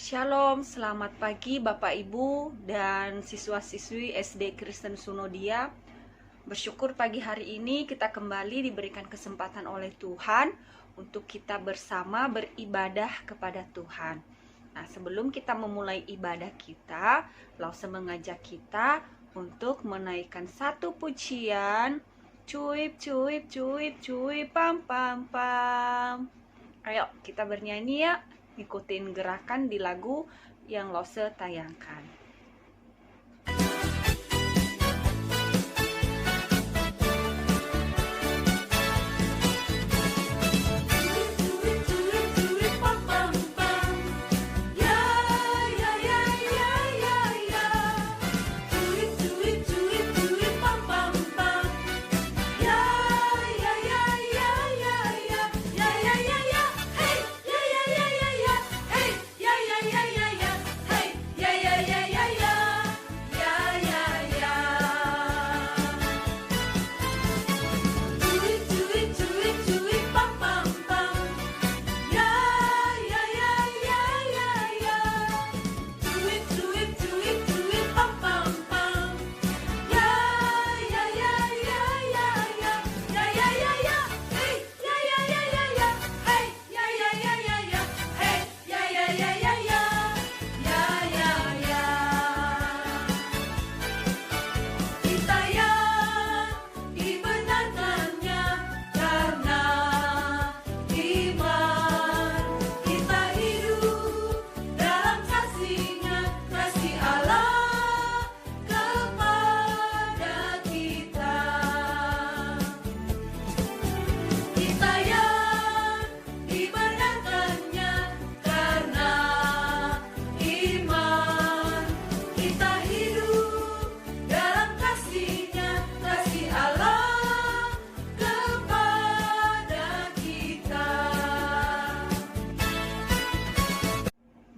Shalom, selamat pagi Bapak Ibu dan siswa-siswi SD Kristen Sunodia. Bersyukur pagi hari ini kita kembali diberikan kesempatan oleh Tuhan untuk kita bersama beribadah kepada Tuhan. Nah, sebelum kita memulai ibadah kita, Lause mengajak kita untuk menaikkan satu pujian. Cuip, cuip, cuip, cuip, pam, pam, pam. Ayo kita bernyanyi ya, ikutin gerakan di lagu yang Lause tayangkan.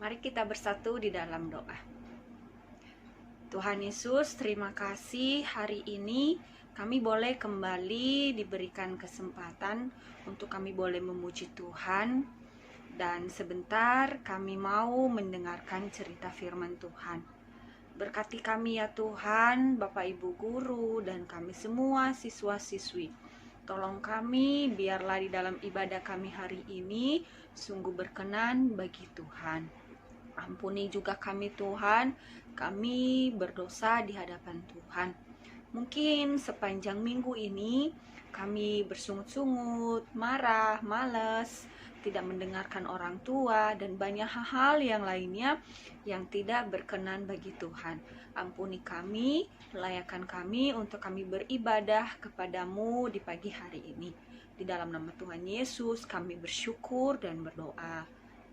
Mari kita bersatu di dalam doa. Tuhan Yesus, terima kasih hari ini kami boleh kembali diberikan kesempatan untuk kami boleh memuji Tuhan. Dan sebentar kami mau mendengarkan cerita firman Tuhan. Berkati kami ya Tuhan, Bapak Ibu Guru dan kami semua siswa-siswi. Tolong kami biarlah di dalam ibadah kami hari ini sungguh berkenan bagi Tuhan. Ampuni juga kami Tuhan, kami berdosa di hadapan Tuhan. Mungkin sepanjang minggu ini kami bersungut-sungut, marah, malas, tidak mendengarkan orang tua, dan banyak hal-hal yang lainnya yang tidak berkenan bagi Tuhan. Ampuni kami, layakkan kami untuk kami beribadah kepadamu di pagi hari ini. Di dalam nama Tuhan Yesus kami bersyukur dan berdoa.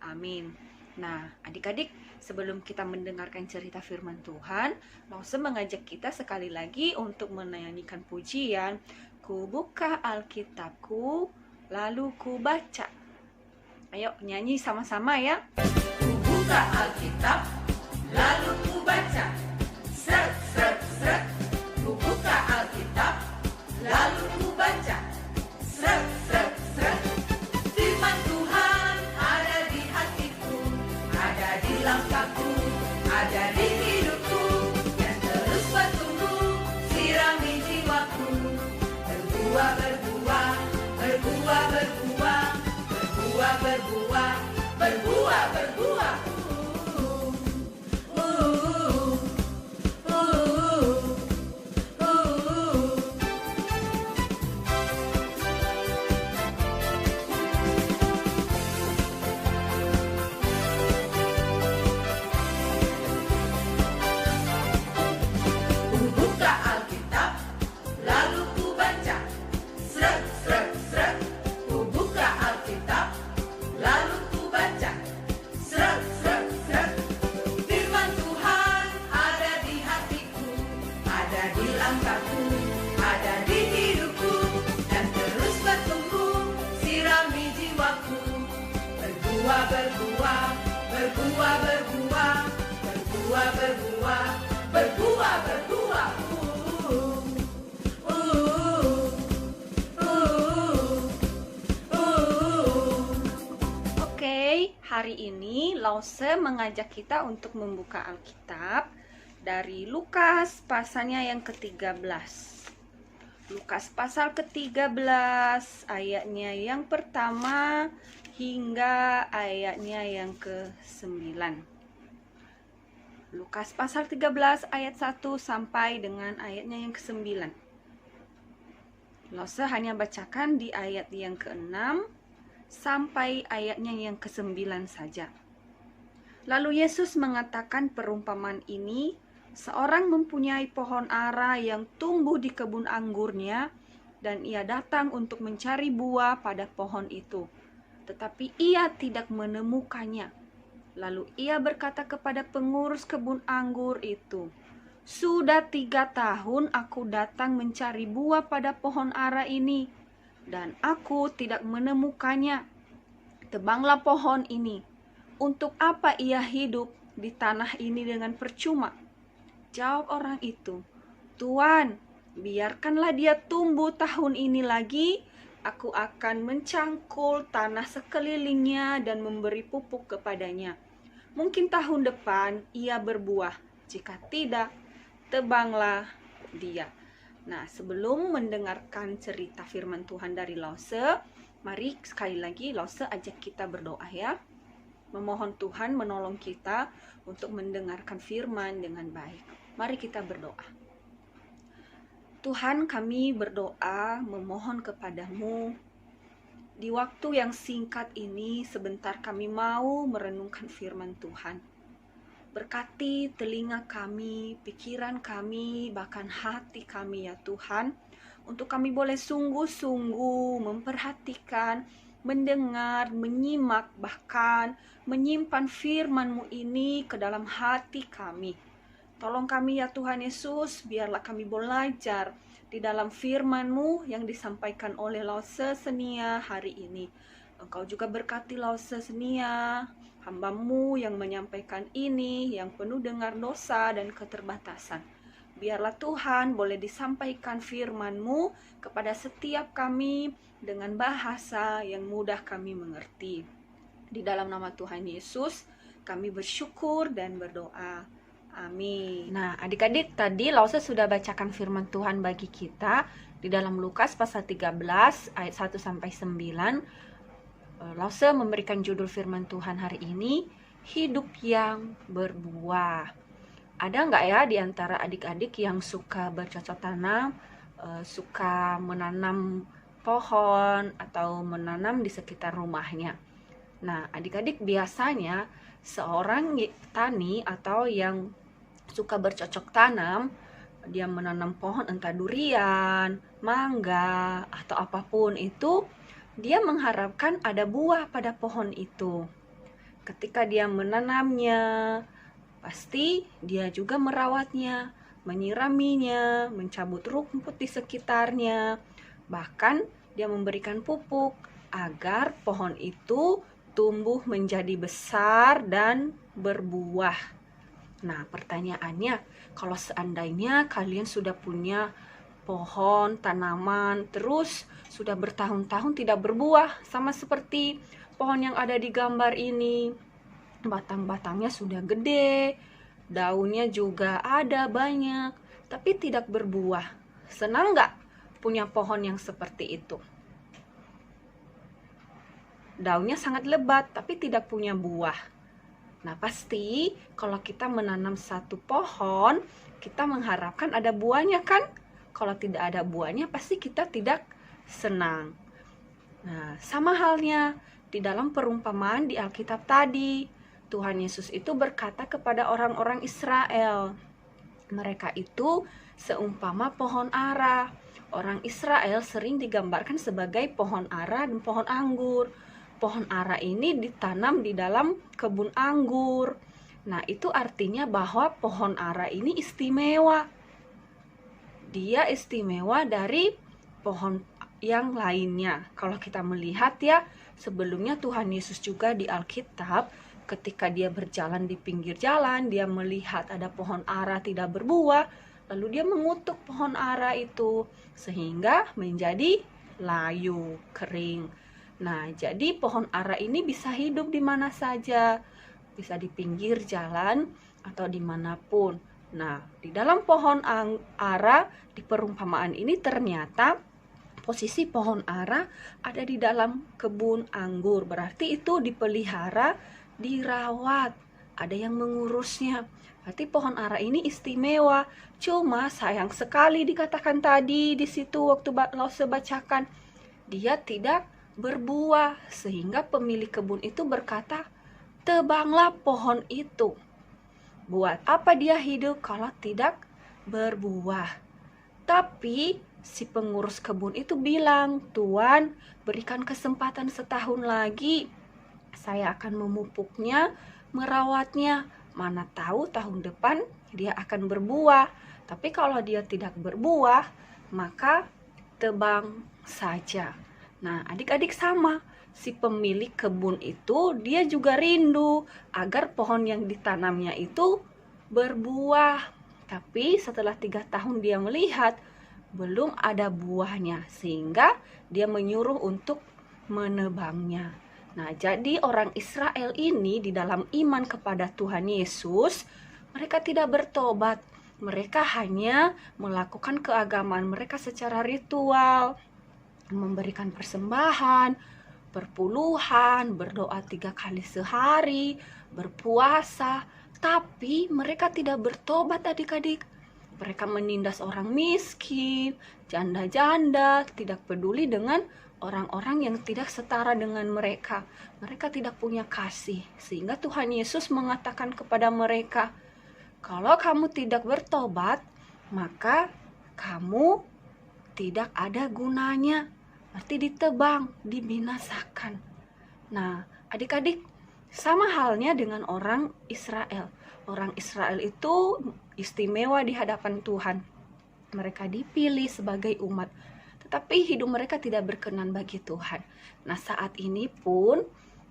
Amin. Nah, adik-adik, sebelum kita mendengarkan cerita firman Tuhan, Lause mengajak kita sekali lagi untuk menyanyikan pujian, Ku buka Alkitabku, lalu ku baca. Ayo nyanyi sama-sama ya. Ku buka Alkitab, lalu ku baca. Sret, sret, sret. Ku buka Alkitab, lalu ku baca. Sret, sret, sret. Firman Tuhan ada di hatiku, ada di langkahku, ada di hidupku, yang terus bertumbuh, sirami jiwaku. Berbuah, berbuah, berbuah, berbuah, berbuah, berbuah, berbuah, berbuah. hari ini Lause mengajak kita untuk membuka Alkitab dari Lukas pasalnya yang ke-13. Lukas pasal ke-13 ayatnya yang pertama hingga ayatnya yang ke-9. Lukas pasal 13 ayat 1 sampai dengan ayatnya yang ke-9. Lause hanya bacakan di ayat yang ke-6 sampai ayatnya yang ke-9 saja. Lalu Yesus mengatakan perumpamaan ini, seorang mempunyai pohon ara yang tumbuh di kebun anggurnya, dan ia datang untuk mencari buah pada pohon itu. Tetapi ia tidak menemukannya. Lalu ia berkata kepada pengurus kebun anggur itu, "Sudah 3 tahun aku datang mencari buah pada pohon ara ini, dan aku tidak menemukannya. Tebanglah pohon ini. Untuk apa ia hidup di tanah ini dengan percuma?" Jawab orang itu, "Tuan, biarkanlah dia tumbuh tahun ini lagi. Aku akan mencangkul tanah sekelilingnya dan memberi pupuk kepadanya. Mungkin tahun depan ia berbuah. Jika tidak, tebanglah dia." Nah, sebelum mendengarkan cerita firman Tuhan dari Lause, mari sekali lagi Lause ajak kita berdoa ya. Memohon Tuhan menolong kita untuk mendengarkan firman dengan baik. Mari kita berdoa. Tuhan, kami berdoa memohon kepadamu. Di waktu yang singkat ini, sebentar kami mau merenungkan firman Tuhan. Berkati telinga kami, pikiran kami, bahkan hati kami ya Tuhan, untuk kami boleh sungguh-sungguh memperhatikan, mendengar, menyimak, bahkan menyimpan firman-Mu ini ke dalam hati kami. Tolong kami ya Tuhan Yesus, biarlah kami belajar di dalam firman-Mu yang disampaikan oleh Lause Senia hari ini. Engkau juga berkati Lause Senia, hamba-Mu yang menyampaikan ini, yang penuh dengan dosa dan keterbatasan. Biarlah Tuhan boleh disampaikan firman-Mu kepada setiap kami dengan bahasa yang mudah kami mengerti. Di dalam nama Tuhan Yesus, kami bersyukur dan berdoa. Amin. Nah, adik-adik, tadi Lause sudah bacakan firman Tuhan bagi kita di dalam Lukas pasal 13 ayat 1 sampai 9. Lause memberikan judul firman Tuhan hari ini, hidup yang berbuah. Ada nggak ya di antara adik-adik yang suka bercocok tanam, suka menanam pohon atau menanam di sekitar rumahnya? Nah, adik-adik, biasanya seorang tani atau yang suka bercocok tanam, dia menanam pohon entah durian, mangga, atau apapun itu, dia mengharapkan ada buah pada pohon itu. Ketika dia menanamnya, pasti dia juga merawatnya, menyiraminya, mencabut rumput di sekitarnya, bahkan dia memberikan pupuk agar pohon itu tumbuh menjadi besar dan berbuah. Nah, pertanyaannya, kalau seandainya kalian sudah punya pohon, tanaman, terus sudah bertahun-tahun tidak berbuah, sama seperti pohon yang ada di gambar ini, batang-batangnya sudah gede, daunnya juga ada banyak, tapi tidak berbuah. Senang nggak punya pohon yang seperti itu? Daunnya sangat lebat, tapi tidak punya buah. Nah, pasti kalau kita menanam satu pohon, kita mengharapkan ada buahnya kan? Kalau tidak ada buahnya, pasti kita tidak senang. Nah, sama halnya di dalam perumpamaan di Alkitab tadi, Tuhan Yesus itu berkata kepada orang-orang Israel. Mereka itu seumpama pohon ara. Orang Israel sering digambarkan sebagai pohon ara dan pohon anggur. Pohon ara ini ditanam di dalam kebun anggur. Nah, itu artinya bahwa pohon ara ini istimewa. Dia istimewa dari pohon yang lainnya. Kalau kita melihat ya, sebelumnya Tuhan Yesus juga di Alkitab, ketika dia berjalan di pinggir jalan, dia melihat ada pohon ara tidak berbuah, lalu dia mengutuk pohon ara itu sehingga menjadi layu, kering. Nah, jadi pohon ara ini bisa hidup di mana saja, bisa di pinggir jalan atau dimanapun. Nah, di dalam pohon ara, di perumpamaan ini ternyata posisi pohon ara ada di dalam kebun anggur. Berarti itu dipelihara, dirawat, ada yang mengurusnya. Berarti pohon ara ini istimewa. Cuma sayang sekali dikatakan tadi di situ waktu Lause bacakan, dia tidak berbuah, sehingga pemilik kebun itu berkata, tebanglah pohon itu. Buat apa dia hidup kalau tidak berbuah? Tapi si pengurus kebun itu bilang, Tuan, berikan kesempatan setahun lagi. Saya akan memupuknya, merawatnya. Mana tahu tahun depan dia akan berbuah. Tapi kalau dia tidak berbuah, maka tebang saja. Nah, adik-adik sama. Si pemilik kebun itu dia juga rindu agar pohon yang ditanamnya itu berbuah. Tapi setelah 3 tahun dia melihat belum ada buahnya, sehingga dia menyuruh untuk menebangnya. Nah, jadi orang Israel ini di dalam iman kepada Tuhan Yesus, mereka tidak bertobat. Mereka hanya melakukan keagamaan mereka secara ritual, memberikan persembahan, perpuluhan, berdoa 3 kali sehari, berpuasa, tapi mereka tidak bertobat adik-adik. Mereka menindas orang miskin, janda-janda, tidak peduli dengan orang-orang yang tidak setara dengan mereka. Mereka tidak punya kasih, sehingga Tuhan Yesus mengatakan kepada mereka, kalau kamu tidak bertobat, maka kamu tidak ada gunanya. Berarti ditebang, dibinasakan. Nah, adik-adik, sama halnya dengan orang Israel. Orang Israel itu istimewa di hadapan Tuhan. Mereka dipilih sebagai umat, tetapi hidup mereka tidak berkenan bagi Tuhan. Nah, saat ini pun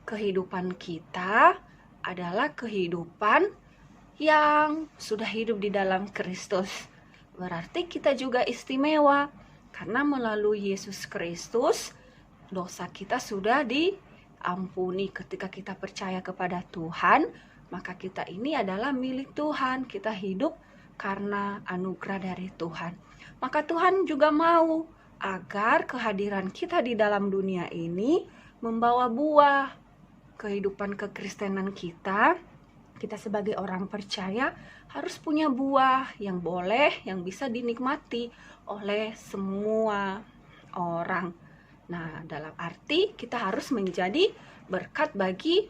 kehidupan kita adalah kehidupan yang sudah hidup di dalam Kristus. Berarti kita juga istimewa. Karena melalui Yesus Kristus, dosa kita sudah diampuni. Ketika kita percaya kepada Tuhan, maka kita ini adalah milik Tuhan. Kita hidup karena anugerah dari Tuhan. Maka Tuhan juga mau agar kehadiran kita di dalam dunia ini membawa buah. Kehidupan kekristenan kita sebagai orang percaya harus punya buah yang boleh, yang bisa dinikmati oleh semua orang. Nah, dalam arti kita harus menjadi berkat bagi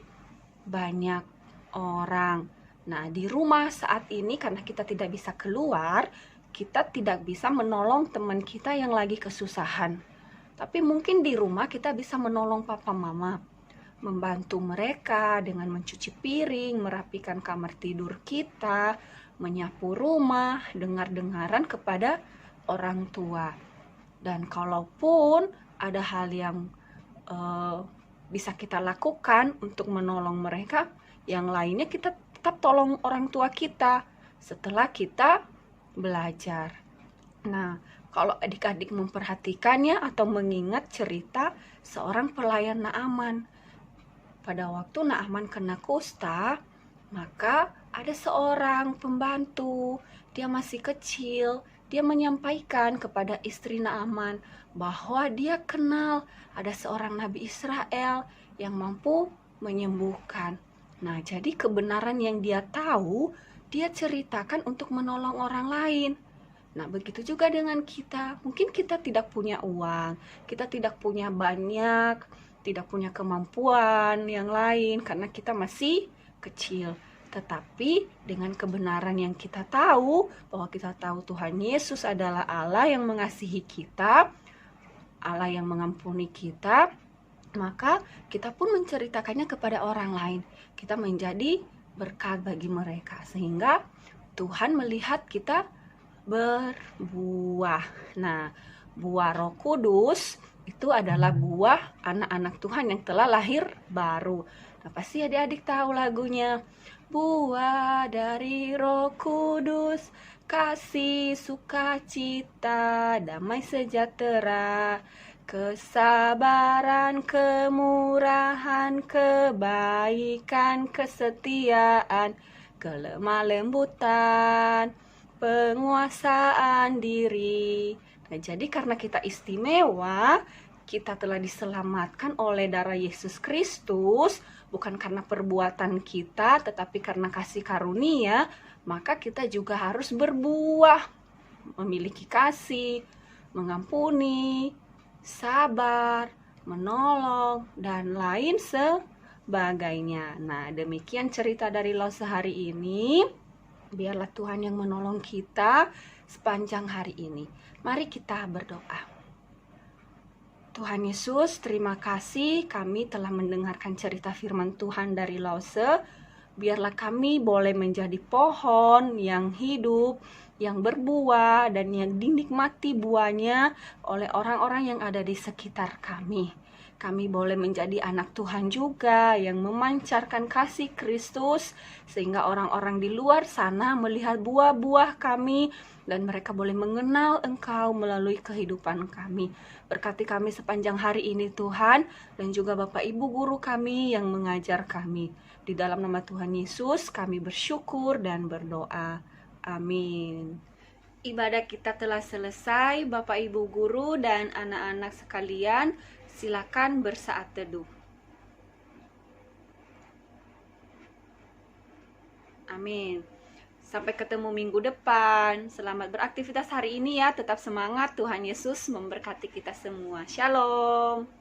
banyak orang. Nah, di rumah saat ini karena kita tidak bisa keluar, kita tidak bisa menolong teman kita yang lagi kesusahan. Tapi mungkin di rumah kita bisa menolong papa mama, membantu mereka dengan mencuci piring, merapikan kamar tidur kita, menyapu rumah, dengar-dengaran kepada orang tua. Dan kalaupun ada hal yang bisa kita lakukan untuk menolong mereka, yang lainnya kita tetap tolong orang tua kita setelah kita belajar. Nah, kalau adik-adik memperhatikannya atau mengingat cerita seorang pelayan Naaman. Pada waktu Naaman kena kusta, maka ada seorang pembantu, dia masih kecil, dia menyampaikan kepada istri Naaman bahwa dia kenal ada seorang nabi Israel yang mampu menyembuhkan. Nah, jadi kebenaran yang dia tahu, dia ceritakan untuk menolong orang lain. Nah, begitu juga dengan kita. Mungkin kita tidak punya uang, kita tidak punya banyak, tidak punya kemampuan yang lain karena kita masih kecil. Tetapi dengan kebenaran yang kita tahu, bahwa kita tahu Tuhan Yesus adalah Allah yang mengasihi kita, Allah yang mengampuni kita, maka kita pun menceritakannya kepada orang lain. Kita menjadi berkat bagi mereka, sehingga Tuhan melihat kita berbuah. Nah, buah Roh Kudus itu adalah buah anak-anak Tuhan yang telah lahir baru. Nah, pasti adik-adik tahu lagunya. Buah dari Roh Kudus, kasih, sukacita, damai sejahtera, kesabaran, kemurahan, kebaikan, kesetiaan, kelemah lembutan, penguasaan diri. Nah, jadi karena kita istimewa, kita telah diselamatkan oleh darah Yesus Kristus, bukan karena perbuatan kita, tetapi karena kasih karunia, maka kita juga harus berbuah, memiliki kasih, mengampuni, sabar, menolong, dan lain sebagainya. Nah, demikian cerita dari Lause hari ini. Biarlah Tuhan yang menolong kita sepanjang hari ini. Mari kita berdoa. Tuhan Yesus, terima kasih kami telah mendengarkan cerita firman Tuhan dari Lause. Biarlah kami boleh menjadi pohon yang hidup, yang berbuah, dan yang dinikmati buahnya oleh orang-orang yang ada di sekitar kami. Kami boleh menjadi anak Tuhan juga yang memancarkan kasih Kristus, sehingga orang-orang di luar sana melihat buah-buah kami, dan mereka boleh mengenal Engkau melalui kehidupan kami. Berkati kami sepanjang hari ini Tuhan, dan juga Bapak Ibu guru kami yang mengajar kami. Di dalam nama Tuhan Yesus kami bersyukur dan berdoa. Amin. Ibadah kita telah selesai. Bapak Ibu guru dan anak-anak sekalian, silakan bersaat teduh. Amin. Sampai ketemu minggu depan. Selamat beraktivitas hari ini ya. Tetap semangat. Tuhan Yesus memberkati kita semua. Shalom.